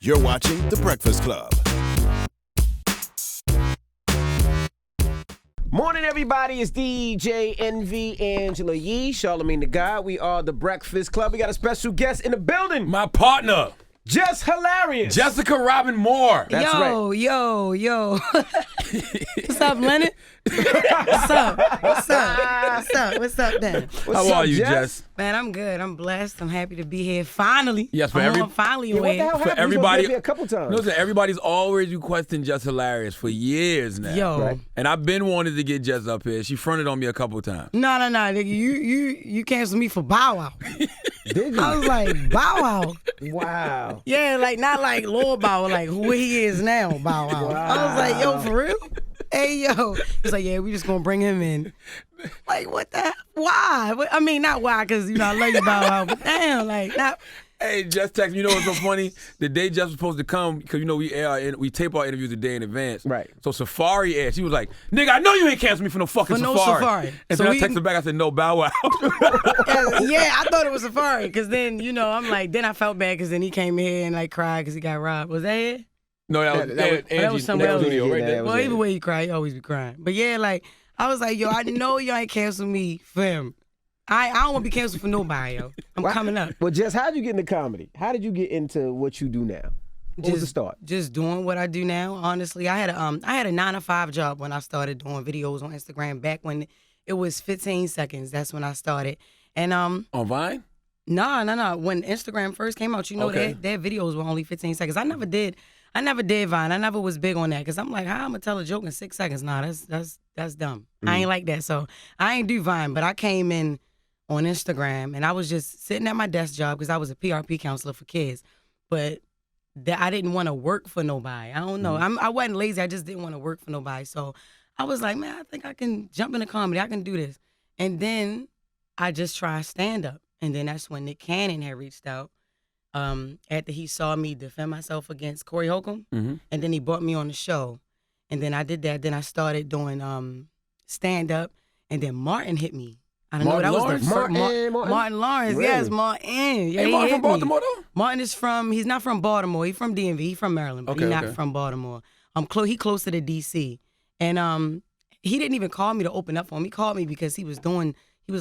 You're watching The Breakfast Club. Morning, everybody. It's DJ NV Angela Yee, Charlamagne the God. We are The Breakfast Club. We got a special guest in the building. My partner, Jess Hilarious. Jessica Robin Moore. That's right. Yo. What's up, Leonard? What's up, Dan? How are you, Jess? Man, I'm good. I'm blessed. I'm happy to be here. Finally. Yes, I'm finally Yeah, what the aware. hell For happened? everybody- You was a couple times. Listen, everybody's always requesting Jess Hilarious for years now. Yo. Right. And I've been wanting to get Jess up here. She fronted on me a couple times. No, nigga. You canceled me for Bow Wow. Did you? I was like, Bow Wow? Wow. Yeah, like not like Lord Bow Wow, like who he is now, Bow Wow. I was like, yo, for real? Hey, yo. He's like, yeah, we just gonna bring him in. Like, what the? Why? I mean, not why, because, I love you, Bow Wow, but damn, like, not. Hey, Jess texted me. You know what's so funny? The day Jess was supposed to come, because we tape our interviews a day in advance. Right. So Safari aired. She was like, "Nigga, I know you ain't canceled me for no fucking For no Safari." Safari. And So then I we- texted back. I said, "No, Bow Wow." Yeah, I thought it was Safari, because then, I'm like, then I felt bad, because then he came here and, like, cried because he got robbed. Was that it? No, that was that Angie. was somewhere else. Studio right Yeah, there. that was Well, it. either way you cry, you always be crying. But yeah, like, I was like, yo, I know y'all ain't cancel me for him. I don't want to be canceled for nobody, yo. I'm coming up. Well, Jess, how did you get into comedy? How did you get into what you do now? What was the start? Just doing what I do now. Honestly, I had a 9-to-5 job when I started doing videos on Instagram back when it was 15 seconds. That's when I started. And On Vine? no. When Instagram first came out, Okay. their videos were only 15 seconds. I never did Vine. I never was big on that because I'm like, how I'm gonna tell a joke in 6 seconds? Nah, that's dumb. I ain't like that. So I ain't do Vine, but I came in on Instagram and I was just sitting at my desk job because I was a PRP counselor for kids, but I didn't want to work for nobody. I don't know. I wasn't lazy. I just didn't want to work for nobody. So I was like, man, I think I can jump into comedy. I can do this. And then I just tried stand up. And then that's when Nick Cannon had reached out after he saw me defend myself against Corey Holcomb. Mm-hmm. And then he brought me on the show. And then I did that. Then I started doing stand up. And then Martin hit me. I don't know. Martin That was Lawrence? the first Martin? Martin Lawrence. Really? Yes, Martin. Yeah, Hey, he Martin hit from Baltimore, me. though? Martin is he's not from Baltimore. He's from DMV. He's from Maryland, but Okay, he's not okay. from Baltimore. He closer to DC. And he didn't even call me to open up for him. He called me because he was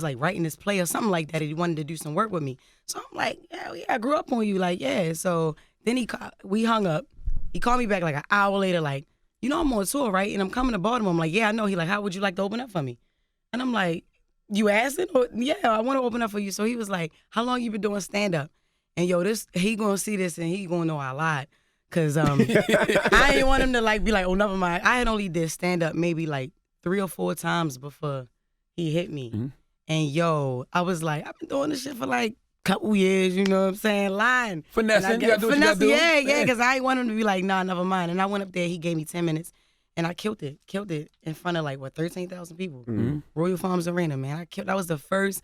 like writing this play or something like that. And he wanted to do some work with me. So I'm like, yeah, I grew up on you. Like, yeah. So then we hung up. He called me back like an hour later, like, I'm on tour, right? And I'm coming to Baltimore. I'm like, yeah, I know. He like, how would you like to open up for me? And I'm like, you asking? Yeah, I want to open up for you. So he was like, how long you been doing stand-up? And he gonna see this and he gonna know I lied. Cause I didn't want him to like be like, oh, never mind. I had only did stand-up maybe like 3 or 4 times before he hit me. Mm-hmm. And I was like, I've been doing this shit for like a couple years, you know what I'm saying? Lying. Finessing, And you gotta do what you gotta do. Yeah, because I didn't want him to be like, nah, never mind. And I went up there, he gave me 10 minutes. And I killed it in front of 13,000 people. Mm-hmm. Royal Farms Arena, man. That was the first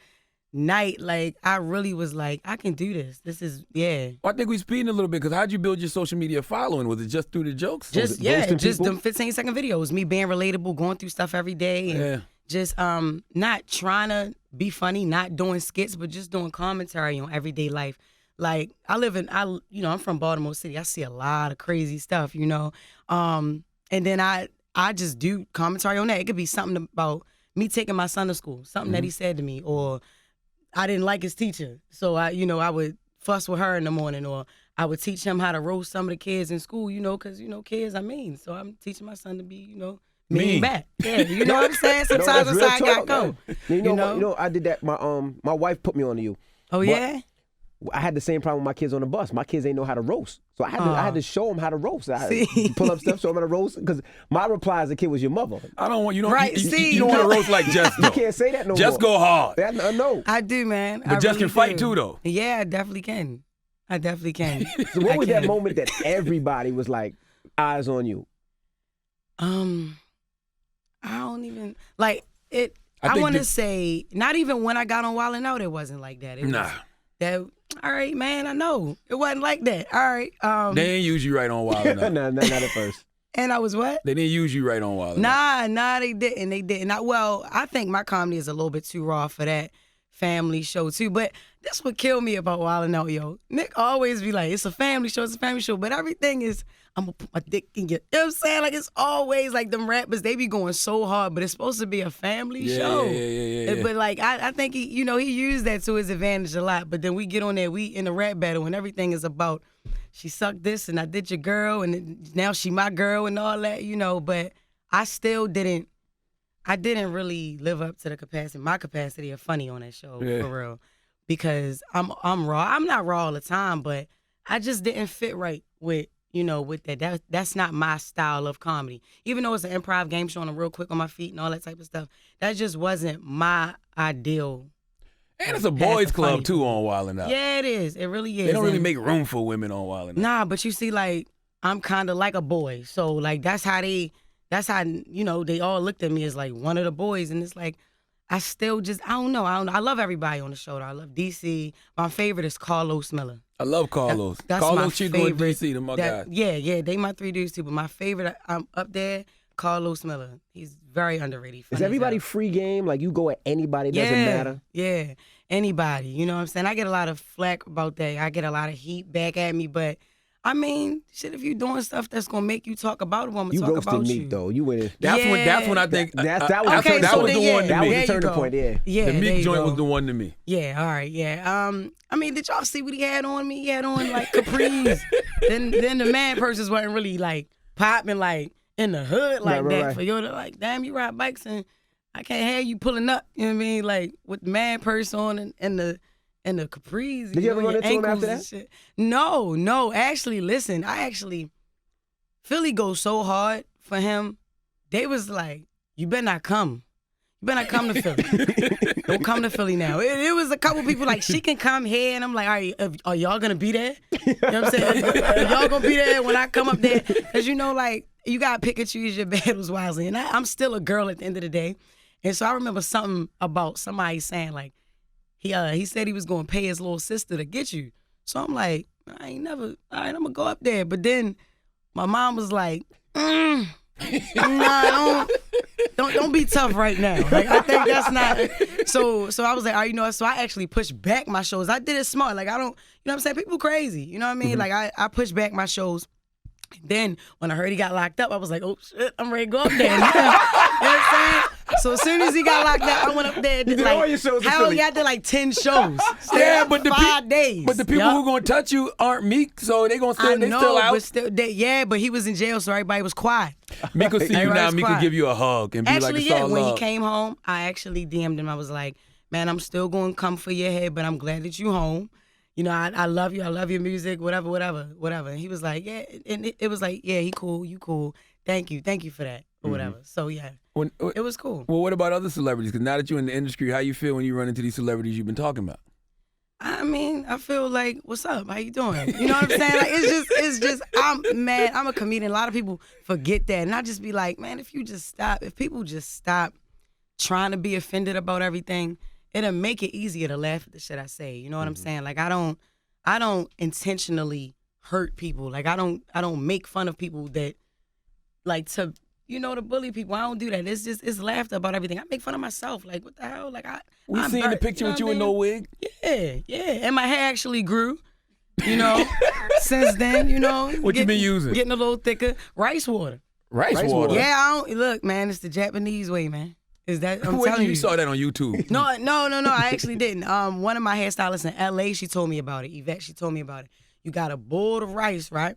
night, like, I really was like, I can do this. This is, yeah. Well, I think we speeding a little bit because how'd you build your social media following? Was it just through the jokes? Just people? them 15-second videos, me being relatable, going through stuff every day, and Yeah. just not trying to be funny, not doing skits, but just doing commentary on everyday life. Like, I'm from Baltimore City. I see a lot of crazy stuff, and then I just do commentary on that. It could be something about me taking my son to school, something that he said to me, or I didn't like his teacher, so I would fuss with her in the morning, or I would teach him how to roast some of the kids in school, because kids are mean. So I'm teaching my son to be, mean back. Yeah, you know what I'm saying? Sometimes that's that's how I real got go. talk, man. I did that. My wife put me on to you. Oh, But yeah? I had the same problem with my kids on the bus. My kids ain't know how to roast. So I had to show them how to roast. I had to pull up stuff, show them how to roast. Because my reply as a kid was your mother. I don't want you don't Right, you, see, you don't want no. to roast like Jess though. You can't say that no more. Jess go hard. I know. I do, man. But Jess can fight too, though. Yeah, I definitely can. So what was that moment that everybody was like, eyes on you? I don't even, like, it. I think want to say, not even when I got on Wild 'N Out, it wasn't like that. It was Nah. that, all right, man, I know. It wasn't like that. All right. They didn't use you right on Wild 'N Out. No, not at first. And I was what? They didn't use you right on Wild 'N Out. Nah, they didn't. I think my comedy is a little bit too raw for that family show too. But That's what killed me about Wildin' Out, yo. Nick always be like, it's a family show, but everything is, I'm gonna put my dick in your, you know what I'm saying? Like, it's always like them rappers, they be going so hard, but it's supposed to be a family show. Yeah. But like, I think he used that to his advantage a lot, but then we get on there, we in a rap battle, and everything is about, she sucked this, and I did your girl, and now she my girl, and all that, but I still didn't really live up to my capacity of funny on that show, for real. Because I'm raw. I'm not raw all the time, but I just didn't fit right with that. That's not my style of comedy. Even though it's an improv game show and I'm real quick on my feet and all that type of stuff, that just wasn't my ideal. And it's a boys club too on Wildin' Out. Yeah, it is. It really is. They don't really make room for women on Wildin' Out. Nah, but you see, like, I'm kind of like a boy. So, like, that's how they all looked at me as, like, one of the boys. And it's like, I still just, I don't know. I love everybody on the show, though. I love DC. My favorite is Carlos Miller. I love Carlos. That's Carlos, my Chico, and favorite. DC, they're my guys. Yeah, they my three dudes, too. But my favorite, I'm up there, Carlos Miller. He's very underrated. Is everybody free game? Like, you go at anybody, it doesn't matter? Yeah, anybody. You know what I'm saying? I get a lot of flack about that. I get a lot of heat back at me, but I mean, shit, if you doing stuff that's gonna make you talk about it, I'm gonna talk about you. You roasted Meek, though. You went in. That's when I think that was okay, that was the one to That me. was the turning point, Yeah, the Meek joint was the one to me. Yeah, all right, yeah. I mean, did y'all see what he had on me? He had on like capris. then the man purses wasn't really like popping like in the hood like that. Right. For you to like, damn, you ride bikes and I can't have you pulling up. You know what I mean? Like with the man purse on and the capris. Did you ever run into him after that? Shit. No. Actually, listen, Philly goes so hard for him. They was like, you better not come. You better not come to Philly. Don't come to Philly now. It was a couple people like, she can come here. And I'm like, all right, are y'all going to be there? You know what I'm saying? Are y'all going to be there when I come up there? Because, like, you got to pick and choose your battles wisely. And I'm still a girl at the end of the day. And so I remember something about somebody saying, like, he said he was going to pay his little sister to get you. So I'm like, all right, I'm going to go up there. But then my mom was like, nah, don't be tough right now. Like, I think that's not. So I was like, all right, so I actually pushed back my shows. I did it smart. Like, I don't, you know what I'm saying? People crazy. You know what I mean? Like, I pushed back my shows. Then when I heard he got locked up, I was like, oh shit, I'm ready to go up there. You know what I'm saying? So as soon as he got locked up, I went up there and did all your shows in Philly. I did like 10 shows. Yeah, but the 5 days. But the people who gonna touch you aren't Meek, so they gonna still still out. But still, but he was in jail, so everybody was quiet. Meek will see you now. Meek will give you a hug and be like, it's all when love. he came home, I actually DM'd him. I was like, man, I'm still gonna come for your head, but I'm glad that you home. I love you. I love your music, whatever. And he was like, yeah. And it was like, yeah, he cool. You cool. Thank you for that, or whatever. So, yeah, it was cool. Well, what about other celebrities? Because now that you're in the industry, how you feel when you run into these celebrities you've been talking about? I mean, I feel like, what's up? How you doing? You know what I'm saying? Like, it's just, I'm a comedian. A lot of people forget that. And I just be like, man, if people just stop trying to be offended about everything, it'll make it easier to laugh at the shit I say. You know what I'm saying? Like, I don't intentionally hurt people. Like, I don't make fun of people that like to bully people. I don't do that. It's laughter about everything. I make fun of myself. Like, what the hell? Like, we seen the picture with you in no wig. Yeah. And my hair actually grew. Since then. What you been using? Getting a little thicker. Rice water. Rice water. Yeah. Look, man. It's the Japanese way, man. Is that I'm telling you? You saw that on YouTube? No. I actually didn't. One of my hairstylists in LA, she told me about it. Yvette, she told me about it. You got to boil the rice, right?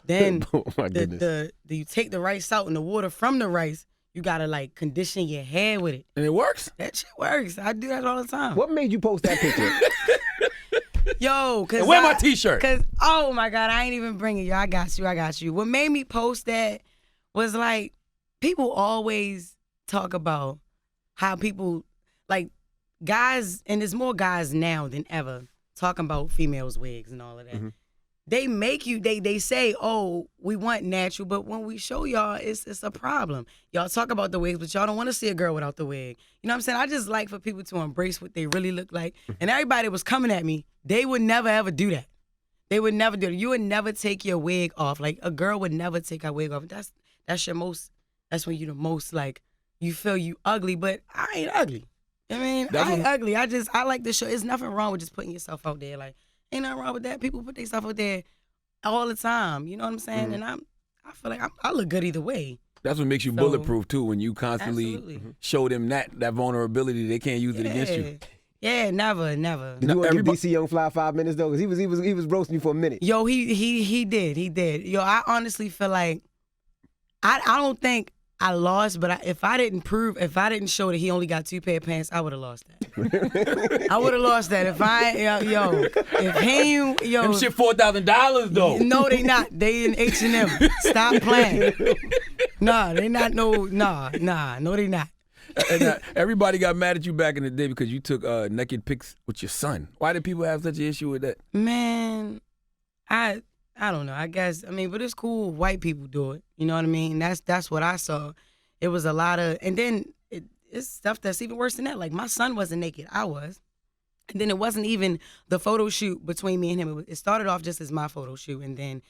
Then oh my goodness. you take the rice out and the water from the rice, you got to like condition your hair with it. And it works? That shit works. I do that all the time. What made you post that picture? Yo, cause and wear my t-shirt. Cause oh my God, I ain't even bring it. Yo, I got you. What made me post that was like people always talk about how people like guys, and there's more guys now than ever talking about females' wigs and all of that. Mm-hmm. They make you, they say, oh, we want natural, but when we show y'all, it's a problem. Y'all talk about the wigs, but y'all don't want to see a girl without the wig. You know what I'm saying? I just like for people to embrace what they really look like. And everybody was coming at me, they would never, ever do that. They would never do it. You would never take your wig off. Like, a girl would never take her wig off. That's when you the most, like, you feel you ugly, but I ain't ugly. I mean, I ain't ugly. I like the show. There's nothing wrong with just putting yourself out there. Like, ain't nothing wrong with that. People put themselves out there all the time. You know what I'm saying? And I feel like I look good either way. That's what makes you bulletproof too. When you constantly show them that vulnerability, they can't use it against you. Yeah, never. Did you want to give DC Young Fly 5 minutes though? Because he was roasting you for a minute. Yo, he did. Yo, I honestly feel like I don't think I lost, but if I didn't show that he only got 2 pair of pants, I would have lost that. I would have lost that if if he them shit $4,000 though. No, they not. They in H&M. Stop playing. Nah, they not. No, they not. And, everybody got mad at you back in the day because you took naked pics with your son. Why did people have such an issue with that? Man, I don't know. I guess, but it's cool white people do it. You know what I mean? That's what I saw. It was a lot of, and then it's stuff that's even worse than that. Like, my son wasn't naked. I was. And then it wasn't even the photo shoot between me and him. It started off just as my photo shoot, and then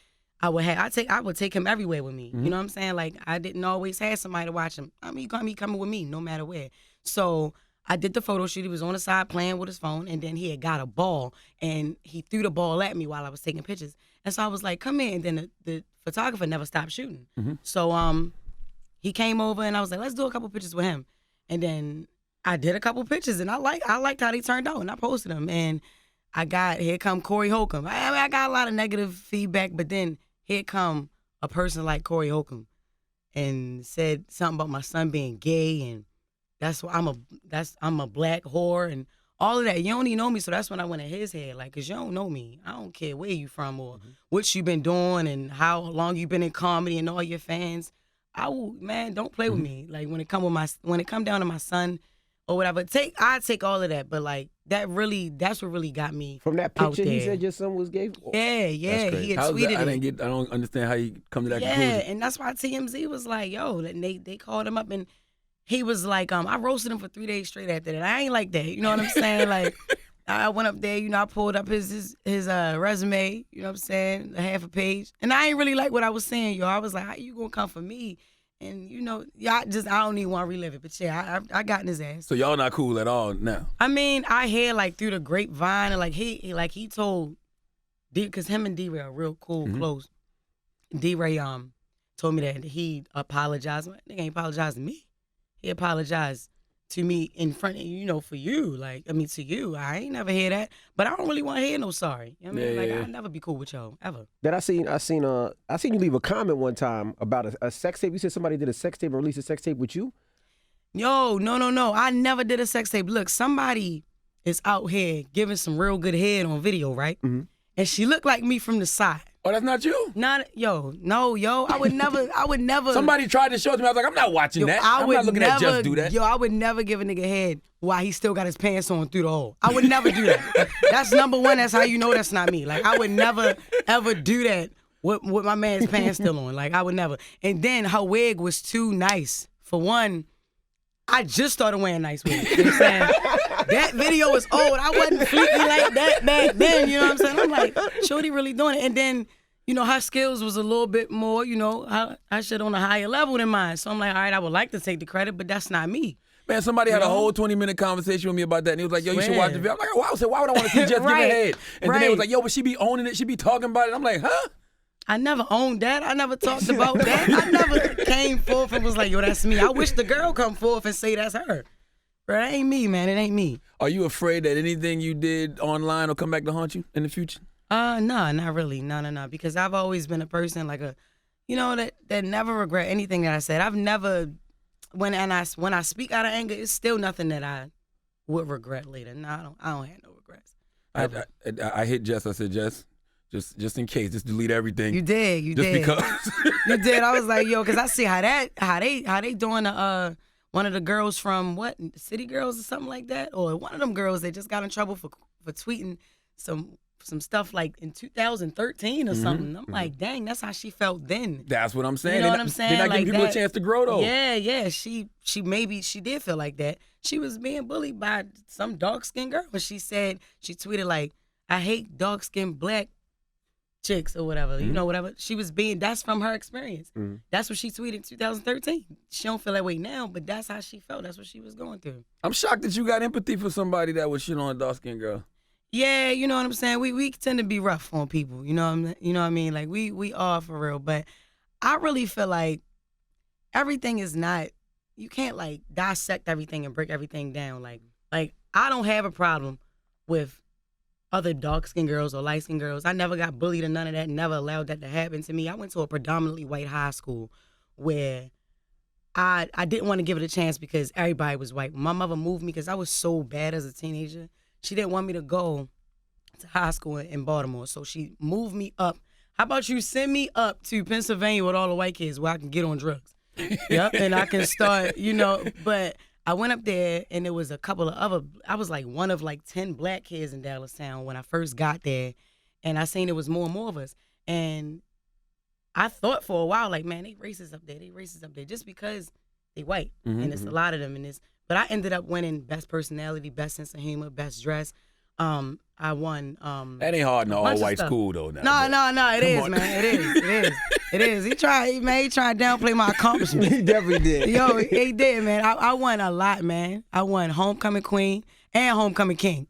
I would take him everywhere with me. You know what I'm saying? Like, I didn't always have somebody to watch him. He coming with me no matter where. So I did the photo shoot. He was on the side playing with his phone, and then he had got a ball, and he threw the ball at me while I was taking pictures. And so I was like, come here. And then the photographer never stopped shooting. So he came over, and I was like, let's do a couple pictures with him. And then I did a couple pictures, and I liked how they turned out, and I posted them. And here come Corey Holcomb. I got a lot of negative feedback, but then here come a person like Corey Holcomb and said something about my son being gay, and that's why I'm a black whore and all of that. You don't even know me, so that's when I went in his head, like, cause you don't know me. I don't care where you from or what you been doing and how long you been in comedy and all your fans. Don't play with me. Like, when it come down to my son or whatever, I take all of that, but like that's what really got me. From that picture, he said your son was gay. Yeah, he had tweeted it. I don't understand how you come to that conclusion. conclusion. Yeah, and that's why TMZ was like, yo, they called him up and he was like, I roasted him for 3 days straight after that. I ain't like that. You know what I'm saying? Like, I went up there, I pulled up his resume, you know what I'm saying, a half a page, and I ain't really like what I was saying, yo. I was like, how you gonna come for me? And I don't even want to relive it, but yeah, I got in his ass. So y'all not cool at all now? I hear like through the grapevine, and like he told D, because him and D-Ray are real cool, close. D-Ray told me that he apologized. Nigga ain't apologized to me. He apologized to me in front of for you. To you. I ain't never hear that, but I don't really want to hear no sorry. You know what I mean? I'll never be cool with y'all ever. That I seen you leave a comment one time about a sex tape. You said somebody did a sex tape and released a sex tape with you. Yo, no. I never did a sex tape. Look, somebody is out here giving some real good head on video, right? And she looked like me from the side. Oh, that's not you? No, I would never. Somebody tried to show it to me. I was like, I'm not watching that. I'm not looking at Jess do that. Yo, I would never give a nigga head while he still got his pants on through the hole. I would never do that. That's number one. That's how you know that's not me. Like, I would never, ever do that with my man's pants still on. Like, I would never. And then her wig was too nice. For one, I just started wearing nice wigs. You know what I'm saying? That video was old. I wasn't freaky like that back then. You know what I'm saying? I'm like, shorty really doing it. And then, her skills was a little bit more, I should on a higher level than mine. So I'm like, all right, I would like to take the credit, but that's not me. Man, somebody had a whole 20-minute conversation with me about that, and he was like, yo, you should watch the video. I'm like, why would I want to see Jess give a head? And then they was like, yo, but she be owning it. She be talking about it. I'm like, huh? I never owned that. I never talked about that. I never came forth and was like, yo, that's me. I wish the girl come forth and say that's her. Bro, that ain't me, man. It ain't me. Are you afraid that anything you did online will come back to haunt you in the future? No, not really. No. Because I've always been a person like that never regret anything that I said. I've never, when I speak out of anger, it's still nothing that I would regret later. No, I don't have no regrets. I hit Jess. I said, Jess, just in case, just delete everything. You did. Just because. You did. I was like, yo, because I see how they doing one of the girls from City Girls or something like that, or one of them girls that just got in trouble for tweeting some stuff like in 2013 or something. I'm like, dang, that's how she felt then. That's what I'm saying. You know what I'm saying? They're not giving people a chance to grow though. Yeah. She did feel like that. She was being bullied by some dark skinned girl, and she tweeted like, I hate dark skinned black chicks or whatever, you know, whatever. She was being, that's from her experience. That's what she tweeted in 2013. She don't feel that way now, but that's how she felt. That's what she was going through. I'm shocked that you got empathy for somebody that would shit on a dark-skinned girl. Yeah, you know what I'm saying? We tend to be rough on people, you know what I mean? Like, we are for real, but I really feel like everything is not, you can't, like, dissect everything and break everything down. Like I don't have a problem with other dark-skinned girls or light-skinned girls. I never got bullied or none of that, never allowed that to happen to me. I went to a predominantly white high school where I didn't want to give it a chance because everybody was white. My mother moved me because I was so bad as a teenager. She didn't want me to go to high school in Baltimore, so she moved me up. How about you send me up to Pennsylvania with all the white kids where I can get on drugs? Yep, and I can start, you know, but I went up there and there was a couple of other, I was like one of like 10 black kids in Dallastown when I first got there, and I seen there was more and more of us. And I thought for a while, like, man, they racist up there, just because they white. And it's a lot of them in this. But I ended up winning best personality, best sense of humor, best dress. I won. That ain't hard in an all-white school, though. No, it is, man. It is. He tried to downplay my accomplishments. He definitely did. Yo, he did, man. I won a lot, man. I won homecoming queen and homecoming king.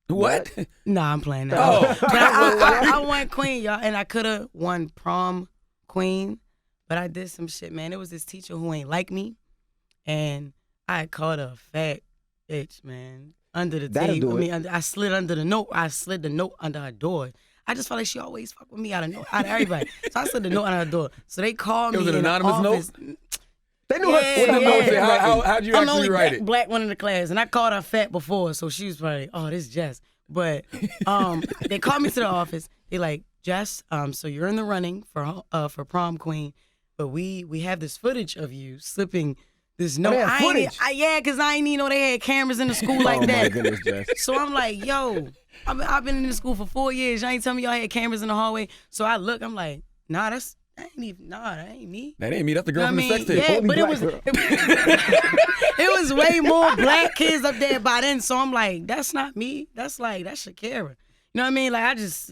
What? Nah, I'm playing that. Oh. But I won queen, y'all, and I could have won prom queen, but I did some shit, man. It was this teacher who ain't like me, and I called her a fat bitch, man. Under the table. I mean, I slid under the note. I slid the note under her door. I just felt like she always fuck with me out of everybody. So I slid the note under her door. So they called me. It was an in anonymous the office. note? They knew What the note say? How'd you I'm the actually only write it? black one in the class, and I called her fat before, so she was probably, oh, this is Jess. But they called me to the office. They like, Jess, so you're in the running for prom queen, but we have this footage of you slipping this note. Yeah, because I ain't even know they had cameras in the school like that. My goodness, Jess. So I'm like, yo, I've been in this school for 4 years. Y'all ain't tell me y'all had cameras in the hallway. So I look, I'm like, that ain't me. That ain't me. That's the girl from the sex tape. Yeah, but it was way more black kids up there by then. So I'm like, that's not me. That's Shakira. You know what I mean? Like, I just,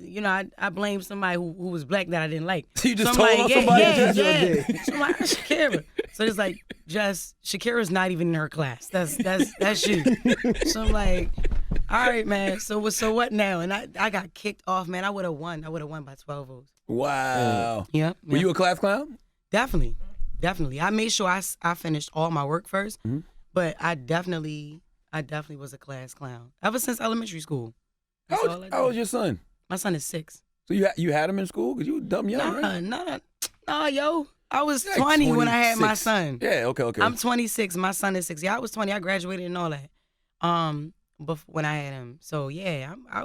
I blame somebody who was black that I didn't like. So you just so told on somebody? Yeah. So I'm like, that's Shakira. So it's like, just Shakira's not even in her class. That's you. So I'm like, all right, man. So what now? And I got kicked off, man. I would have won. I would have won by 12 votes. Wow. Yep. Were you a class clown? Definitely. I made sure I finished all my work first, but I definitely was a class clown ever since elementary school. How old your son? My son is 6. So you had him in school? Because you were dumb young, right? Nah, yo. I was 20 when I had my son. Yeah, okay. I'm 26. My son is 6. Yeah, I was 20. I graduated and all that. When I had him. So, yeah, I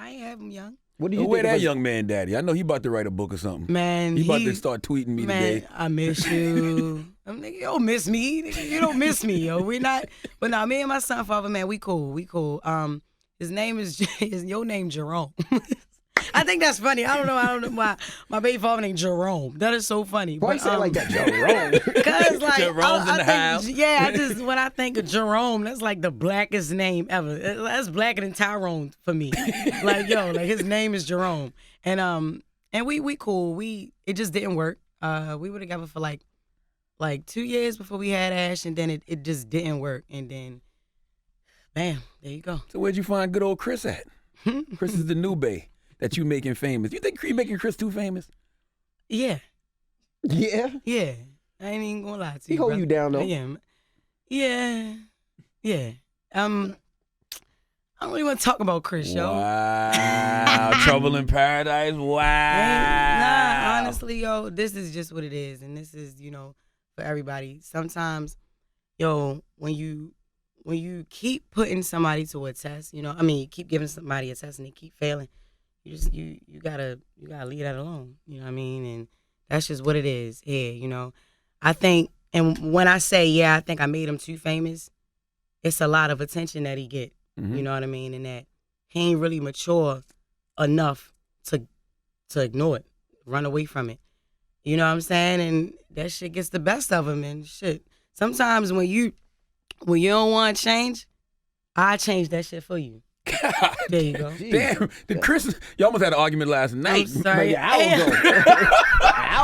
ain't have him young. What do you where that young man daddy? I know he about to write a book or something. Man, he about to start tweeting me today. I miss you. I'm nigga, you don't miss me. Nigga, you don't miss me, yo. We not. But nah, me and my son, father, man, we cool. His name is your name Jerome. I think that's funny. I don't know why my baby father named Jerome. That is so funny. Why you say it like that, Jerome? Because like Jerome's in the house. Yeah, when I think of Jerome, that's like the blackest name ever. That's blacker than Tyrone for me. Like his name is Jerome, and we cool. It just didn't work. We were together for like 2 years before we had Ash, and then it just didn't work, and then bam, there you go. So where'd you find good old Chris at? Chris is the new bae that you making famous. You think you making Chris too famous? Yeah. Yeah? Yeah. I ain't even gonna lie to you. He hold you down, though. Yeah. I don't really want to talk about Chris, yo. Wow. Trouble in paradise. Wow. Nah, honestly, yo, this is just what it is. And this is, for everybody. Sometimes, when you keep putting somebody to a test, you keep giving somebody a test and they keep failing, you gotta leave that alone. You know what I mean? And that's just what it is here, I think, and when I say, I think I made him too famous, it's a lot of attention that he get. Mm-hmm. You know what I mean? And that he ain't really mature enough to ignore it, run away from it. You know what I'm saying? And that shit gets the best of him and shit. Sometimes when you don't want to change, I change that shit for you. God. There you go. Damn. Did Chris, you almost had an argument last night. I'm sorry. Hour ago.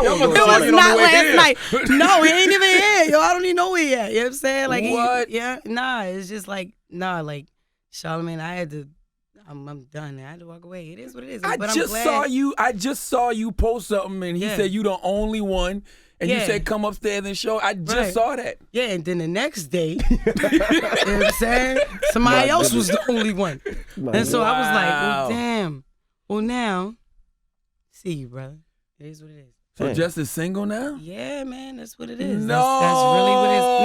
Y'all must It have was argued on not the way last here. night. No, he ain't even here. Yo, I don't even know where he at. You know what I'm saying? Like, What? It's just like, like, Charlamagne, I'm done. I had to walk away. It is what it is. I But just I'm glad. I just saw you post something and he Yeah. said you the only one. And you Yeah. said come upstairs and show. I just Right. saw that. Yeah, and then the next day, you know what I'm saying? Somebody else was the only one. And so I was like, Wow. well, damn. Well, now, see you, brother. It is what it is. So Damn. Jess is single now? Yeah, man, that's what it is. No. That's really what it is.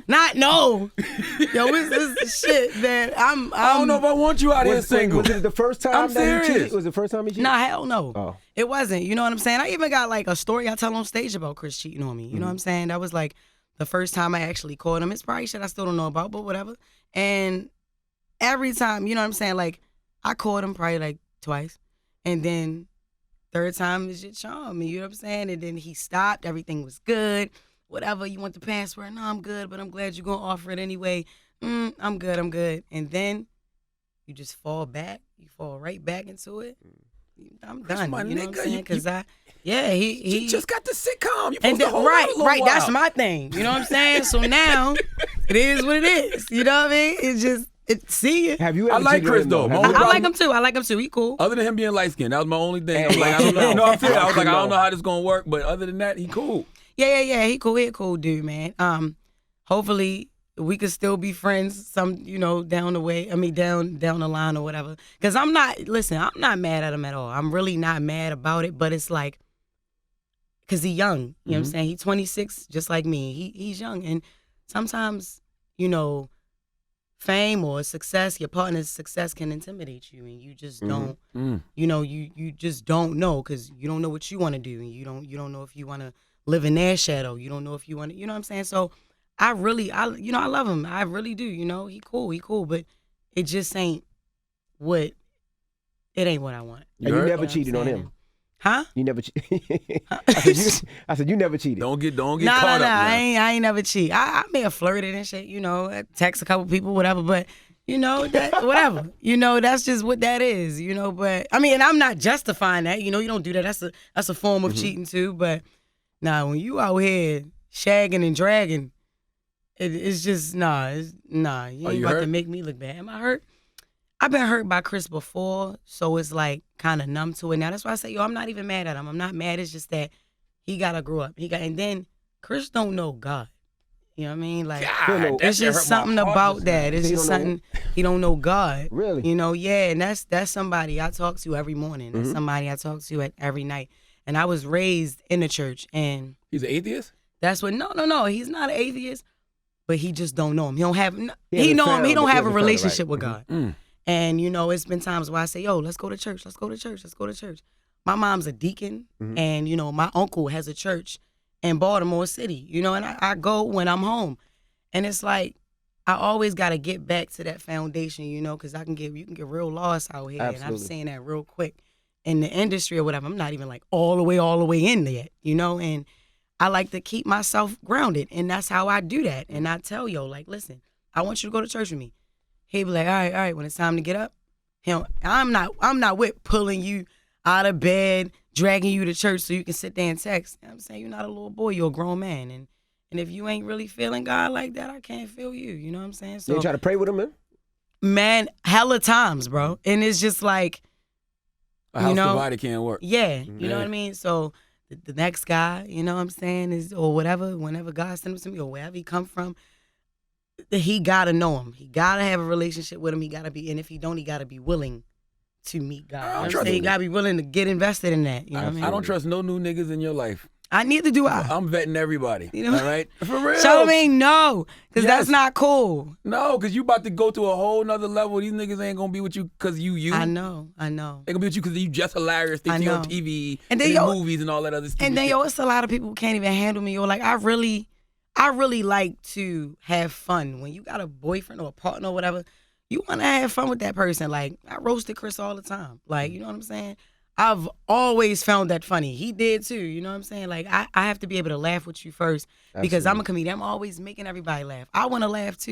Not no. Yo, it's shit, man. I don't know if I want you out here single. Was it the first time I'm that he serious. cheated? Was it the first time he cheated? Nah, hell no. Oh. It wasn't. You know what I'm saying? I even got like a story I tell on stage about Chris cheating on me. You know what I'm saying? That was like the first time I actually caught him. It's probably shit I still don't know about, but whatever. And every time, you know what I'm saying? Like, I caught him probably like twice. And then third time is just charm me, you know what I'm saying? And then he stopped. Everything was good. Whatever, you want the password? No, I'm good, but I'm glad you're going to offer it anyway. I'm good. And then you just fall back. You fall right back into it. I'm done. my You know what I'm nigga, saying? you- Because He just got the sitcom. You and supposed to hold on a right, little that's while. my thing. You know what I'm saying? So now it is what it is. You know what I mean? It's just see you. Have you ever I like cheated on Chris, him, though. Have My you only ever- I like him too. He cool. Other than him being light skinned, that was my only thing. Hey, I'm like, I don't know. No, I'm serious. I was like, I don't no. know how this gonna work, but other than that, he cool. Yeah. He cool. He a cool dude, man. Hopefully we could still be friends down the way. I mean, down the line or whatever. Because I'm not mad at him at all. I'm really not mad about it, but it's like, because he's young. You know what I'm saying? He's 26, just like me. He's young. And sometimes, fame or success, your partner's success can intimidate you, and you just don't, you just don't know, because you don't know what you want to do, and you don't know if you want to live in their shadow. You don't know if you want to, you know what I'm saying? So I love him. I really do. He cool, but it just ain't what I want. And you never cheated on him? Huh? You never cheated? I said you never cheated. Don't get caught Nah, up. Now. I ain't never cheat. I may have flirted and shit, text a couple people, whatever, but that whatever. That's just what that is, but I mean, and I'm not justifying that, you don't do that. That's a form of cheating too, but when you out here shagging and dragging, it's just you ain't about to make me look bad. Am I hurt? I've been hurt by Chris before, so it's like kind of numb to it now. That's why I say, I'm not even mad at him. I'm not mad. It's just that he gotta grow up. And then Chris don't know God. You know what I mean? Like, God, it's just something about that. It's just something he don't know God. Really? Yeah. And that's somebody I talk to every morning. That's somebody I talk to every night. And I was raised in the church, and He's an atheist? that's what. No. He's not an atheist, but he just don't know him. He don't have. He He know him. hasn't He don't found- have a he hasn't found it, relationship right. with God. Mm. And, it's been times where I say, yo, let's go to church. Let's go to church. My mom's a deacon, and, my uncle has a church in Baltimore City, and I go when I'm home. And it's like, I always got to get back to that foundation, because you can get real lost out here. Absolutely. And I'm saying that real quick. In the industry or whatever, I'm not even like all the way in there yet, and I like to keep myself grounded. And that's how I do that. And I tell yo, like, listen, I want you to go to church with me. He'd be like, all right, when it's time to get up, I'm not with pulling you out of bed, dragging you to church so you can sit there and text. I'm saying, you're not a little boy, you're a grown man. And if you ain't really feeling God like that, I can't feel you. You know what I'm saying? So You try to pray with him, man? man, hella times, bro. And it's just like, A house divided can't work. yeah, you know what I mean? So the next guy, you know what I'm saying, is, or whatever, whenever God sends him to me, or wherever he come from, he gotta know him. He gotta have a relationship with him. He gotta be, and if he don't, he gotta be willing to meet God. You know what I'm saying? He gotta be willing to get invested in that. You know what I mean? I don't trust no new niggas in your life. Neither do I. I'm vetting everybody. You know? All right? For real. Charlamagne, no, because Yes. that's not cool. No, because you about to go to a whole nother level. These niggas ain't going to be with you because you. I know. They going to be with you because you just hilarious. They I see you on know. TV And then, in yo- movies and all that other stuff. And then, it's a lot of people who can't even handle me. Or like, I really like to have fun. When you got a boyfriend or a partner or whatever, you want to have fun with that person. Like, I roasted Chris all the time. Like, you know what I'm saying? I've always found that funny. He did too. You know what I'm saying? Like, I have to be able to laugh with you first because I'm a comedian. I'm always making everybody laugh. I want to laugh too,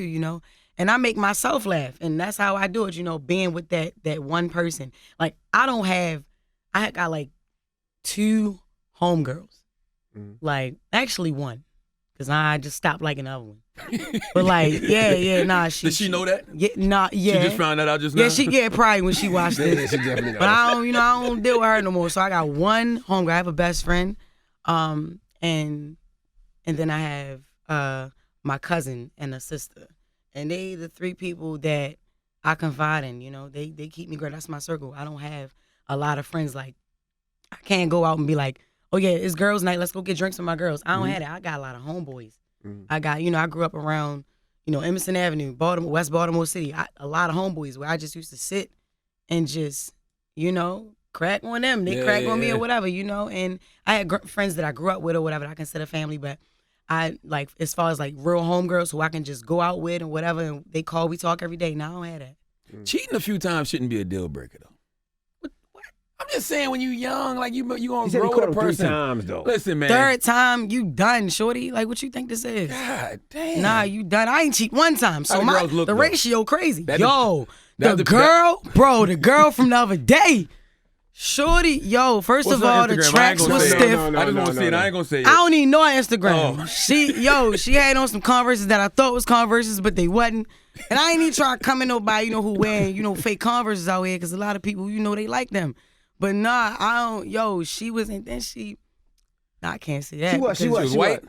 and I make myself laugh, and that's how I do it. You know, being with that one person. Like I got like 2 homegirls, like actually 1, cause I just stopped liking the other one. But like, nah. Did she know that? Yeah, nah, yeah. She just found that out just now. Yeah, probably when she watched it. Yeah, she definitely knows. But I don't deal with her no more. So I got 1 homegirl. I have a best friend, and then I have my cousin and a sister, and they the 3 people that I confide in. You know, they keep me great. That's my circle. I don't have a lot of friends. Like I can't go out and be like, oh yeah, it's girls' night. Let's go get drinks with my girls. I don't have that. I got a lot of homeboys. I got, I grew up around, Emerson Avenue, Baltimore, West Baltimore City. A lot of homeboys where I just used to sit and just, crack on them. They crack on me or whatever, And I had friends that I grew up with or whatever that I consider family, but I like as far as like real homegirls who I can just go out with and whatever, and they call, we talk every day. Now I don't have that. Cheating a few times shouldn't be a deal breaker though. I'm just saying, when you young, like you gonna grow with a person. 3 times though. Listen, man. 3rd time, you done, shorty. Like, what you think this is? God damn. Nah, you done. I ain't cheat 1 time, so the ratio crazy. The girl from the other day, shorty. Yo, first of all, the tracks was stiff. I just want to see it. I ain't gonna say it. I don't even know her Instagram. She had on some Converses that I thought was Converses, but they wasn't. And I ain't even try to come at nobody, who wearing, fake Converses out here, because a lot of people, they like them. But nah, I don't. Yo, she was, and then nah, I can't say that. She was white.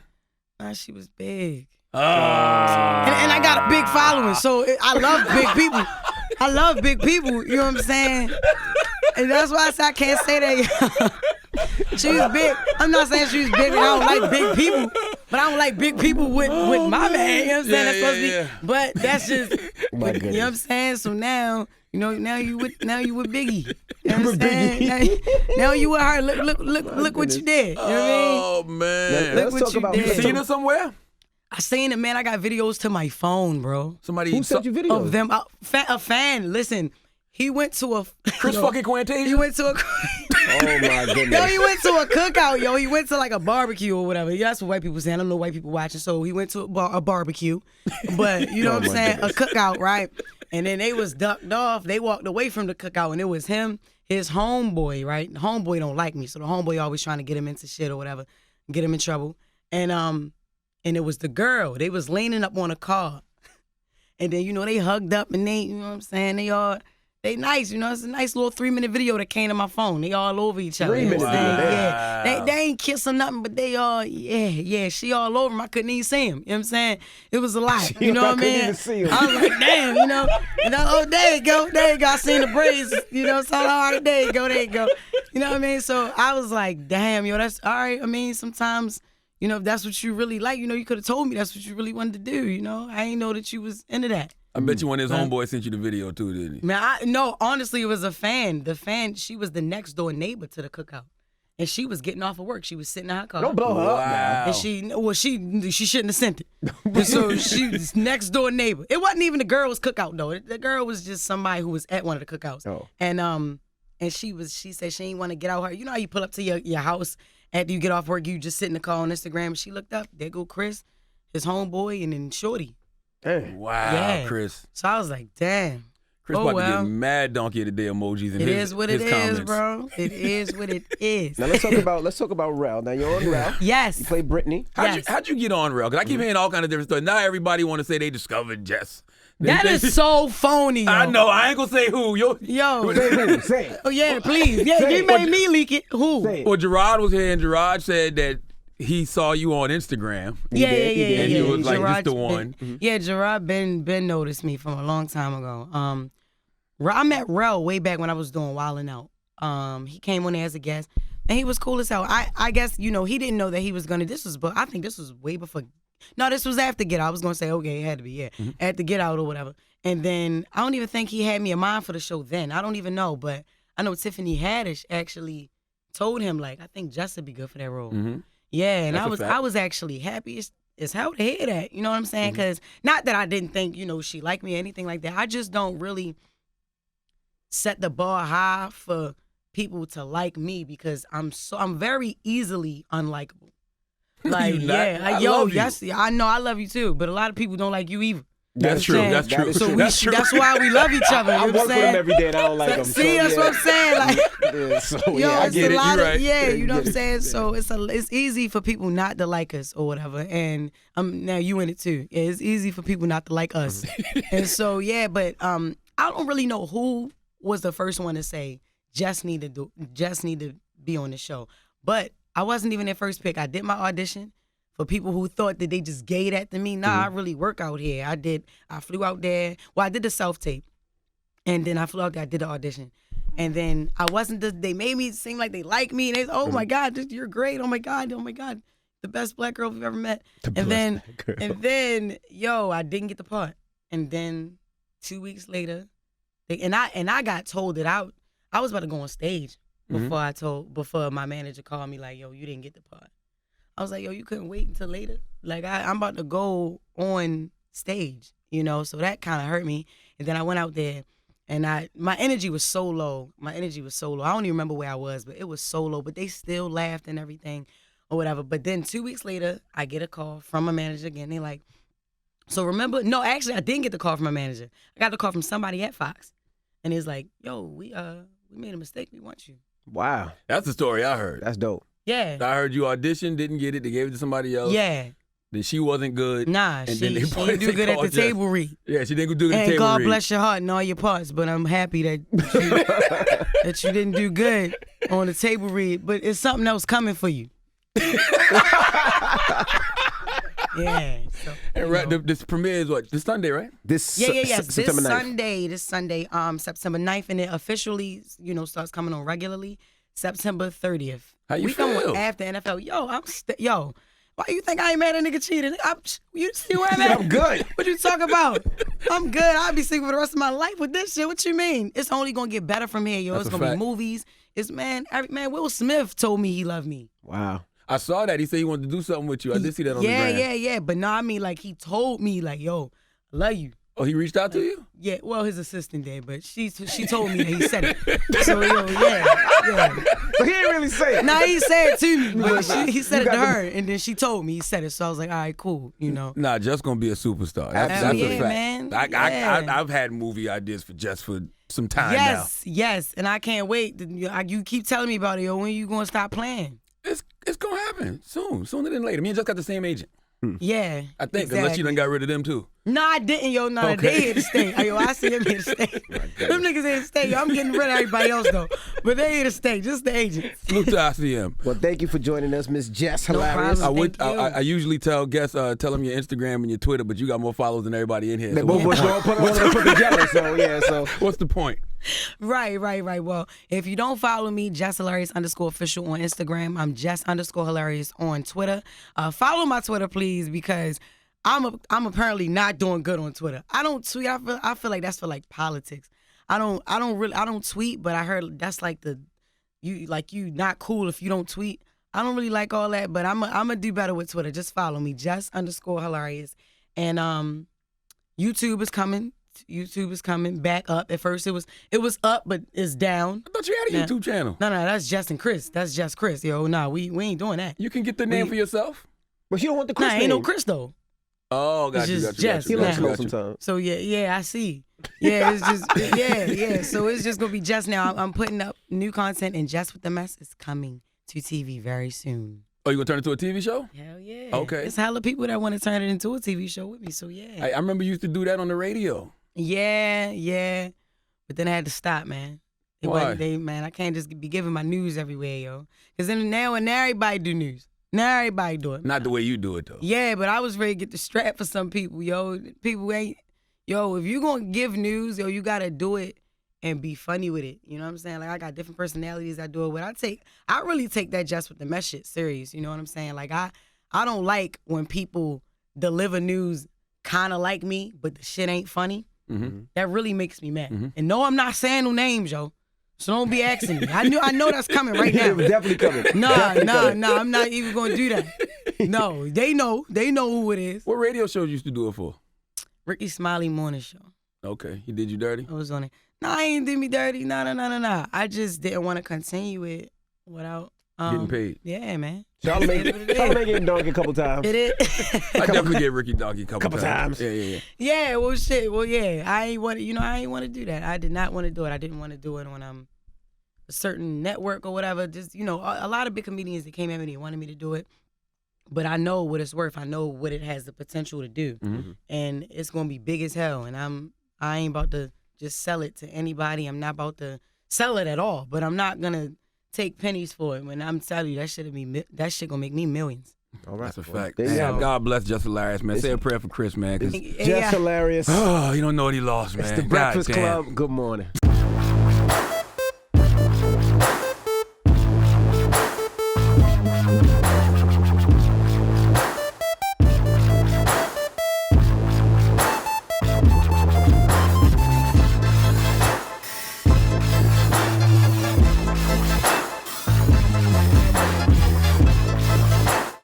Nah, she was big. Oh. And I got a big following, so I love big people. I love big people. You know what I'm saying? And that's why I said I can't say that. She was big. I'm not saying she was big, and I don't like big people. But I don't like big people with my man. You know what I'm saying? That's supposed to be. But that's just. You know what I'm saying? So now. Now you with Biggie. You understand? Now you with her. Look what you did. You know what I mean? Man. Look what you did. You seen her somewhere? I seen it, man. I got videos to my phone, bro. Who sent you videos? Of them. A fan. Listen, he went to a... Chris fucking Quantasia? He went to a... Oh, my goodness. Yo, he went to a cookout, yo. He went to like a barbecue or whatever. Yeah, that's what white people say. I don't know white people watching. So he went to a barbecue. But, you know what I'm saying? Goodness. A cookout, right? And then they was ducked off. They walked away from the cookout, and it was him, his homeboy, right? The homeboy don't like me, so the homeboy always trying to get him into shit or whatever, get him in trouble. And it was the girl. They was leaning up on a car, and then they hugged up, and they, you know what I'm saying? They nice, it's a nice little 3-minute video that came to my phone. They all over each other. 3 minutes. Wow. Yeah. They ain't kissing nothing, but they all, she all over him. I couldn't even see him. You know what I'm saying? It was a lot. You know what I mean? Even see him. I was like, damn, And there you go. I seen the braids, so all right, there you go. You know what I mean? So I was like, damn, that's all right. I mean, sometimes, if that's what you really like, you could have told me that's what you really wanted to do, I ain't know that you was into that. I bet you one of his homeboys sent you the video too, didn't he? Man, no, honestly, it was a fan. The fan, she was the next door neighbor to the cookout. And she was getting off of work. She was sitting in her car. Don't blow her up now. And she shouldn't have sent it. And so she was next door neighbor. It wasn't even the girl's cookout though. The girl was just somebody who was at one of the cookouts. Oh. And she said she didn't want to get out her. You know how you pull up to your house after you get off work, you just sit in the car on Instagram, and she looked up, there go Chris, his homeboy, and then Shorty. Hey. Wow, Yeah. Chris. So I was like, damn. Chris about to get mad donkey of the day emojis in It his is what his it comments. is, bro. It is what it is. Now let's talk about Rel. Now you're on Rel. Yes. You play Brittany. How'd you get on Rel? Because I keep hearing all kind of different stuff. Now everybody want to say they discovered Jess. That is so phony, yo. I know. I ain't gonna say who. Yo. Say it. Oh, yeah, please. Yeah, Say you it. made me leak it. Who? Say it. Well, Gerard was here, and Gerard said that he saw you on Instagram. Yeah. And he was like, Gerard's this the one. Yeah, Gerard been noticed me from a long time ago. I met Rel way back when I was doing Wildin' Out. He came on there as a guest, and he was cool as hell. I guess, he didn't know that he was gonna, but I think this was way before. No, this was after Get Out. I was gonna say, okay, it had to be, yeah. After Get Out or whatever. And then I don't even think he had me in mind for the show then. I don't even know, but I know Tiffany Haddish actually told him, like, I think Jess would be good for that role. Mm-hmm. Yeah, and That's a fact. I was actually happy as hell to hear that. You know what I'm saying? Because not that I didn't think, she liked me or anything like that. I just don't really set the bar high for people to like me because I'm very easily unlikable. Like, You not? yeah, I love you. yes, I know I love you too, but a lot of people don't like you either. That's true. That's true. So that's true. that's why we love each other. I You know work what I'm with saying? him every day and I don't like him. See, that's what I'm saying. Like, yo, I it's get a it. lot You're of, right. yeah, you know what I'm saying? So it's easy for people not to like us or whatever. And now you in it too. Yeah, it's easy for people not to like us. And so, yeah, but I don't really know who was the first one to say, Jess need to be on the show. But I wasn't even their first pick. I did my audition. For people who thought that they just gave that to me, I really work out here. I flew out there. Well, I did the self-tape. And then I flew out there, I did the audition. And then they made me seem like they like me. And they said, oh my God, you're great. Oh my God. The best black girl we've ever met. And then, I didn't get the part. And then 2 weeks later, I got told that I was about to go on stage before my manager called me like, yo, you didn't get the part. I was like, yo, you couldn't wait until later? Like, I'm about to go on stage, so that kind of hurt me. And then I went out there, and my energy was so low. I don't even remember where I was, but it was so low. But they still laughed and everything or whatever. But then 2 weeks later, I get a call from my manager again. They like, so remember? No, actually, I didn't get the call from my manager. I got the call from somebody at Fox. And it's like, yo, we made a mistake. We want you. Wow. That's the story I heard. That's dope. Yeah. I heard you auditioned, didn't get it. They gave it to somebody else. Yeah. Then she wasn't good. Nah, she didn't do good at the table read. Yeah, she didn't do good at the And table God read. bless your heart and all your parts, but I'm happy that that you didn't do good on the table read. But it's something else coming for you. Yeah. So, And this premiere is what? This Sunday, right? Yes. September 9th. This Sunday, September 9th, and it officially, starts coming on regularly September 30th. How you we feel? come after NFL. Yo, why you think I ain't mad at nigga cheated? You see where I'm at? I'm good. What you talk about? I'm good. I'll be single for the rest of my life with this shit. What you mean? It's only gonna get better from here, yo. That's It's a gonna fact. be movies. Will Smith told me he loved me. Wow. I saw that. He said he wanted to do something with you. I did see that on the gram. Yeah. But no, I mean, like, he told me, like, yo, I love you. Oh, he reached out to you? Yeah, well, his assistant did, but she told me that he said it. So, yeah. But he didn't really say it. Nah, he said it to me, but he said it to her, and then she told me he said it. So I was like, all right, cool, Nah, Jess gonna be a superstar. That's Absolutely. a fact. Man. I've had movie ideas for Jess for some time now. Yes, and I can't wait. You keep telling me about it, yo. When you gonna stop playing? It's gonna happen soon, sooner than later. Me and Jess got the same agent. Yeah, I think, exactly. unless you done got rid of them too. No, I didn't, yo. No, Okay. they here to stay. Yo, I see them here to stay. Them niggas here to stay. Yo, I'm getting rid of everybody else though, but they here to stay. Just the agents. Salute to ICM. Well, thank you for joining us, Miss Jess. No Hilarious. problem. I usually tell guests, tell them your Instagram and your Twitter, but you got more followers than everybody in here. They So both what's, all put together. So yeah. So what's the point? Right. Well, if you don't follow me, Jess Hilarious _official on Instagram. I'm Jess _hilarious on Twitter. Follow my Twitter, please, because I'm apparently not doing good on Twitter. I don't tweet. I feel like that's for like politics. I don't tweet, but I heard that's like you not cool if you don't tweet. I don't really like all that, but I'm gonna do better with Twitter. Just follow me, Jess _hilarious, and YouTube is coming. YouTube is coming back up. At first it was up, but it's down. I thought you had a YouTube channel. No, that's Jess and Chris. That's Jess Chris. Yo, nah, we ain't doing that. You can get the name for yourself. but you don't want the Chris Nah, name. ain't no Chris though. Oh, got It's you, just got you, Jess. got you, He got likes you, to know got you. sometimes. So yeah, I see. Yeah, it's just yeah. So it's just gonna be Jess now. I'm putting up new content, and Jess with the Mess is coming to TV very soon. Oh, you gonna turn it into a TV show? Hell yeah. Okay. It's hella people that want to turn it into a TV show with me. So yeah. I remember you used to do that on the radio. Yeah. But then I had to stop, man. Why? I can't just be giving my news everywhere, yo. Because then now everybody do news. Now everybody do it. Not the way you do it though. Yeah, but I was ready to get the strap for some people, yo. People ain't, yo, if you gonna give news, yo, you gotta do it and be funny with it. You know what I'm saying? Like, I got different personalities I do it with. I really take that Just with the Mess shit serious. You know what I'm saying? Like, I don't like when people deliver news kind of like me, but the shit ain't funny. Mm-hmm. That really makes me mad. Mm-hmm. And no, I'm not saying no names, yo. So don't be asking me. I know that's coming right now. It was definitely coming. Nah, I'm not even gonna do that. No, they know who it is. What radio shows you used to do it for? Ricky Smiley Morning Show. Okay, he did you dirty? I was on it. Nah, I ain't did me dirty. Nah. I just didn't want to continue it without Getting paid. Yeah, man. Charlamagne getting donkey a couple times. It is. I definitely gave Ricky donkey a couple times. Yeah. Yeah, well, shit. Well, yeah. I ain't want to do that. I did not want to do it. I didn't want to do it on a certain network or whatever. Just, a lot of big comedians that came at me, they wanted me to do it. But I know what it's worth. I know what it has the potential to do. Mm-hmm. And it's going to be big as hell. And I ain't about to just sell it to anybody. I'm not about to sell it at all. But I'm not going to take pennies for it. When I'm telling you, that shit going to make me millions. All right. That's a fact. God bless Jess Hilarious, man. Say a prayer for Chris, man. Jess Hilarious. Oh, you don't know what he lost, man. It's the Breakfast Club. Good morning.